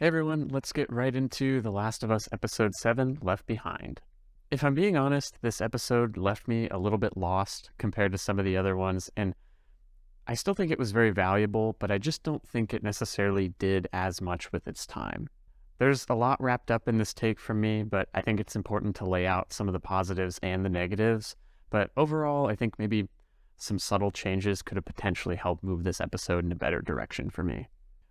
Hey everyone, let's get right into The Last of Us Episode 7, Left Behind. If I'm being honest, this episode left me a little bit lost compared to some of the other ones, and I still think it was very valuable, but I just don't think it necessarily did as much with its time. There's a lot wrapped up in this take from me, but I think it's important to lay out some of the positives and the negatives. But overall, I think maybe some subtle changes could have potentially helped move this episode in a better direction for me.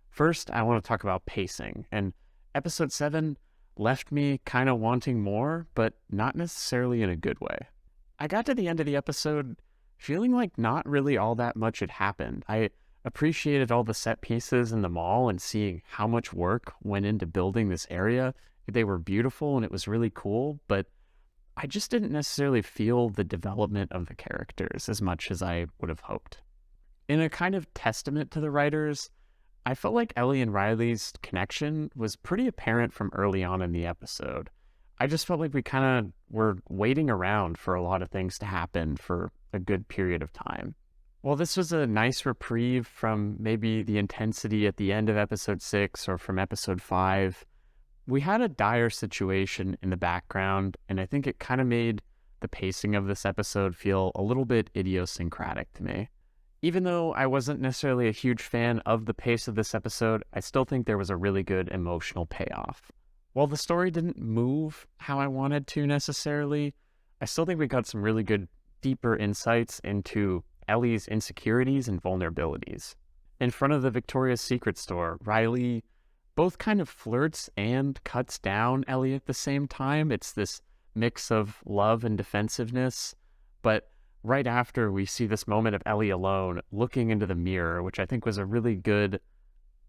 First, I want to talk about pacing, and episode 7 left me kind of wanting more, but not necessarily in a good way. I got to the end of the episode feeling like not really all that much had happened. I appreciated all the set pieces in the mall and seeing how much work went into building this area. They were beautiful and it was really cool, but I just didn't necessarily feel the development of the characters as much as I would have hoped. In a kind of testament to the writers, I felt like Ellie and Riley's connection was pretty apparent from early on in the episode. I just felt like we kind of were waiting around for a lot of things to happen for a good period of time. While this was a nice reprieve from maybe the intensity at the end of episode 6 or from episode 5, we had a dire situation in the background, and I think it kind of made the pacing of this episode feel a little bit idiosyncratic to me. Even though I wasn't necessarily a huge fan of the pace of this episode, I still think there was a really good emotional payoff. While the story didn't move how I wanted to necessarily, I still think we got some really good, deeper insights into Ellie's insecurities and vulnerabilities. In front of the Victoria's Secret store, Riley both kind of flirts and cuts down Ellie at the same time. It's this mix of love and defensiveness, but right after, we see this moment of Ellie alone looking into the mirror, which I think was a really good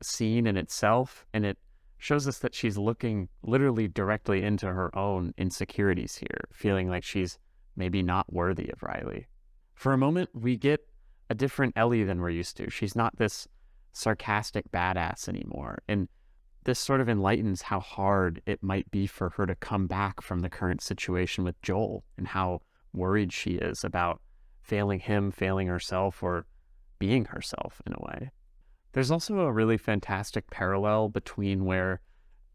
scene in itself, and it shows us that she's looking literally directly into her own insecurities here, feeling like she's maybe not worthy of Riley. For a moment, we get a different Ellie than we're used to. She's not this sarcastic badass anymore, and this sort of enlightens how hard it might be for her to come back from the current situation with Joel, and how worried she is about failing him, failing herself, or being herself in a way. There's also a really fantastic parallel between where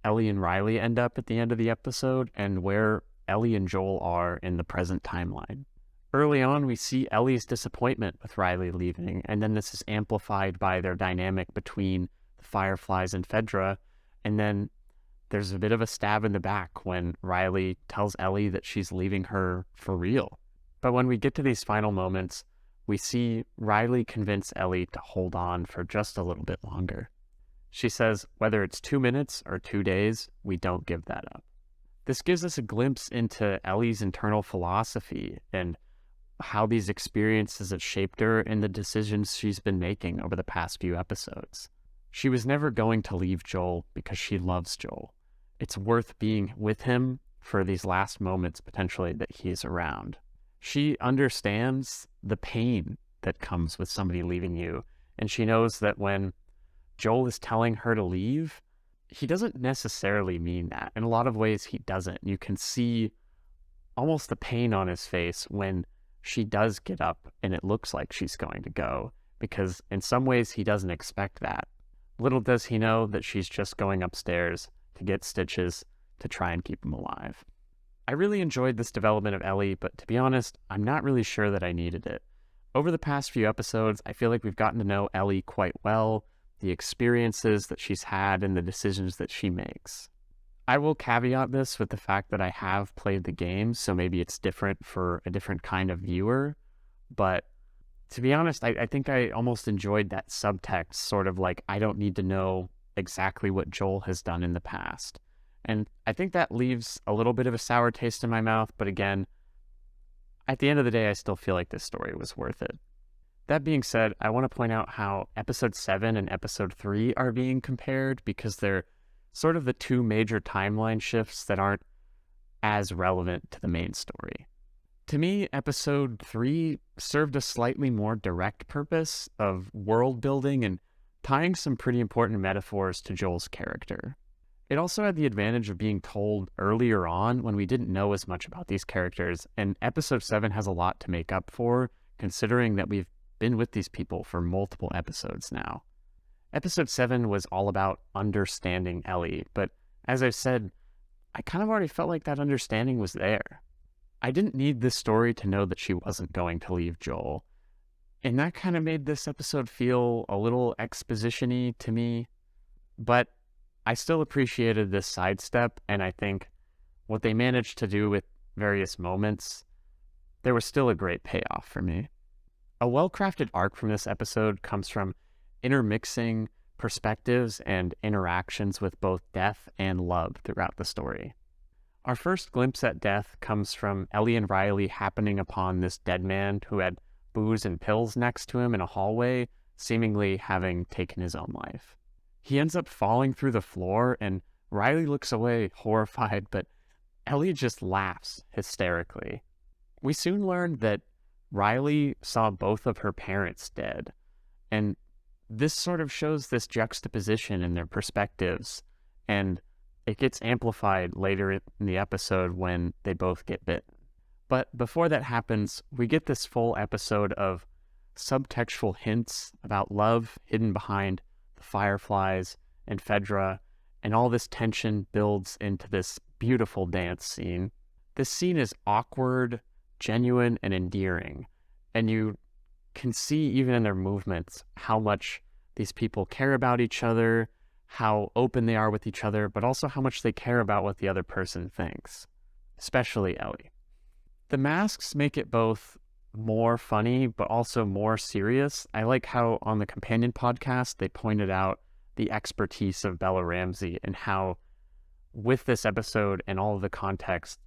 Ellie and Riley end up at the end of the episode and where Ellie and Joel are in the present timeline. Early on, we see Ellie's disappointment with Riley leaving, and then this is amplified by their dynamic between the Fireflies and Fedra, and then there's a bit of a stab in the back when Riley tells Ellie that she's leaving her for real. But when we get to these final moments, we see Riley convince Ellie to hold on for just a little bit longer. She says, whether it's 2 minutes or 2 days, we don't give that up. This gives us a glimpse into Ellie's internal philosophy and how these experiences have shaped her and the decisions she's been making over the past few episodes. She was never going to leave Joel because she loves Joel. It's worth being with him for these last moments, potentially, that he's around. She understands the pain that comes with somebody leaving you, and she knows that when Joel is telling her to leave, he doesn't necessarily mean that. In a lot of ways, he doesn't. You can see almost the pain on his face when she does get up and it looks like she's going to go, because in some ways he doesn't expect that. Little does he know that she's just going upstairs to get stitches to try and keep him alive. I really enjoyed this development of Ellie, but to be honest, I'm not really sure that I needed it. Over the past few episodes, I feel like we've gotten to know Ellie quite well, the experiences that she's had and the decisions that she makes. I will caveat this with the fact that I have played the game, so maybe it's different for a different kind of viewer, but to be honest, I think I almost enjoyed that subtext, sort of like, I don't need to know exactly what Joel has done in the past. And I think that leaves a little bit of a sour taste in my mouth, but again, at the end of the day, I still feel like this story was worth it. That being said, I want to point out how episode 7 and episode 3 are being compared, because they're sort of the two major timeline shifts that aren't as relevant to the main story. To me, episode 3 served a slightly more direct purpose of world building and tying some pretty important metaphors to Joel's character. It also had the advantage of being told earlier on when we didn't know as much about these characters, and episode 7 has a lot to make up for, considering that we've been with these people for multiple episodes now. Episode 7 was all about understanding Ellie, but as I've said, I kind of already felt like that understanding was there. I didn't need this story to know that she wasn't going to leave Joel, and that kind of made this episode feel a little exposition-y to me, but I still appreciated this sidestep, and I think what they managed to do with various moments, there was still a great payoff for me. A well-crafted arc from this episode comes from intermixing perspectives and interactions with both death and love throughout the story. Our first glimpse at death comes from Ellie and Riley happening upon this dead man who had booze and pills next to him in a hallway, seemingly having taken his own life. He ends up falling through the floor, and Riley looks away horrified, but Ellie just laughs hysterically. We soon learn that Riley saw both of her parents dead, and this sort of shows this juxtaposition in their perspectives, and it gets amplified later in the episode when they both get bitten. But before that happens, we get this full episode of subtextual hints about love hidden behind the fireflies and Fedra, and all this tension builds into this beautiful dance scene. This scene is awkward, genuine, and endearing, and you can see even in their movements how much these people care about each other, how open they are with each other, but also how much they care about what the other person thinks, especially Ellie. The masks make it both more funny, but also more serious. I like how on the companion podcast, they pointed out the expertise of Bella Ramsey and how with this episode and all of the context,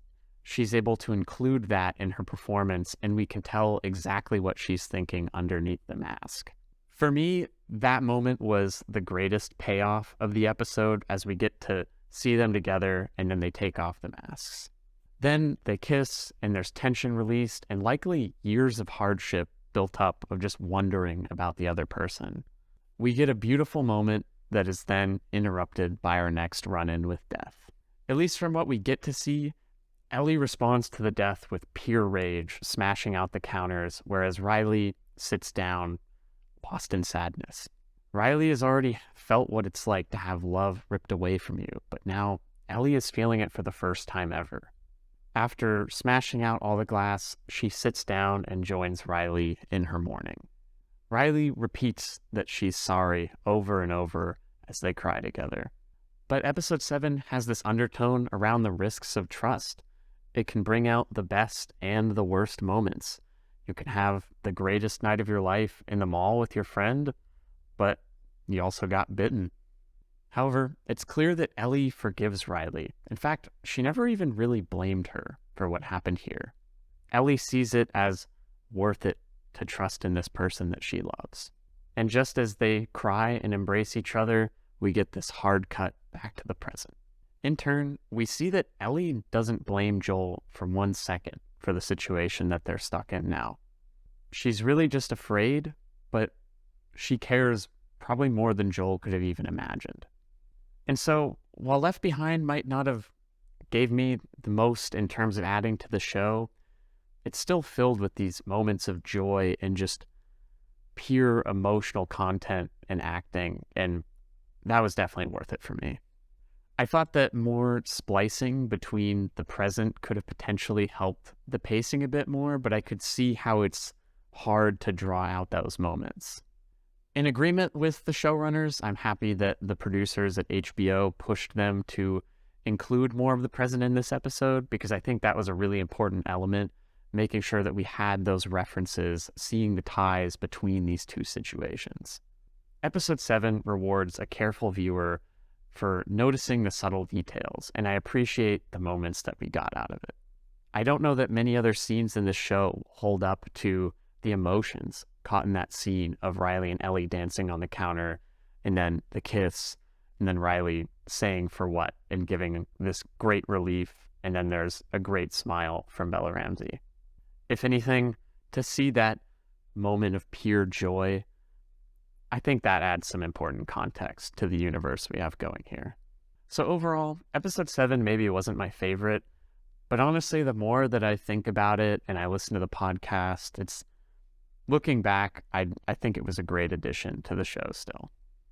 she's able to include that in her performance, and we can tell exactly what she's thinking underneath the mask. For me, that moment was the greatest payoff of the episode as we get to see them together and then they take off the masks. Then they kiss and there's tension released and likely years of hardship built up of just wondering about the other person. We get a beautiful moment that is then interrupted by our next run-in with death. At least from what we get to see, Ellie responds to the death with pure rage, smashing out the counters, whereas Riley sits down, lost in sadness. Riley has already felt what it's like to have love ripped away from you, but now Ellie is feeling it for the first time ever. After smashing out all the glass, she sits down and joins Riley in her mourning. Riley repeats that she's sorry over and over as they cry together. But episode 7 has this undertone around the risks of trust. It can bring out the best and the worst moments. You can have the greatest night of your life in the mall with your friend, but you also got bitten. However, it's clear that Ellie forgives Riley. In fact, she never even really blamed her for what happened here. Ellie sees it as worth it to trust in this person that she loves. And just as they cry and embrace each other, we get this hard cut back to the present. In turn, we see that Ellie doesn't blame Joel for 1 second for the situation that they're stuck in now. She's really just afraid, but she cares probably more than Joel could have even imagined. And so, while Left Behind might not have gave me the most in terms of adding to the show, it's still filled with these moments of joy and just pure emotional content and acting, and that was definitely worth it for me. I thought that more splicing between the present could have potentially helped the pacing a bit more, but I could see how it's hard to draw out those moments. In agreement with the showrunners, I'm happy that the producers at HBO pushed them to include more of the present in this episode, because I think that was a really important element, making sure that we had those references, seeing the ties between these two situations. Episode 7 rewards a careful viewer for noticing the subtle details, and I appreciate the moments that we got out of it. I don't know that many other scenes in this show hold up to the emotions caught in that scene of Riley and Ellie dancing on the counter, and then the kiss, and then Riley saying for what, and giving this great relief, and then there's a great smile from Bella Ramsey. If anything, to see that moment of pure joy, I think that adds some important context to the universe we have going here. So overall, episode 7 maybe wasn't my favorite, but honestly, the more that I think about it and I listen to the podcast, looking back, I think it was a great addition to the show still.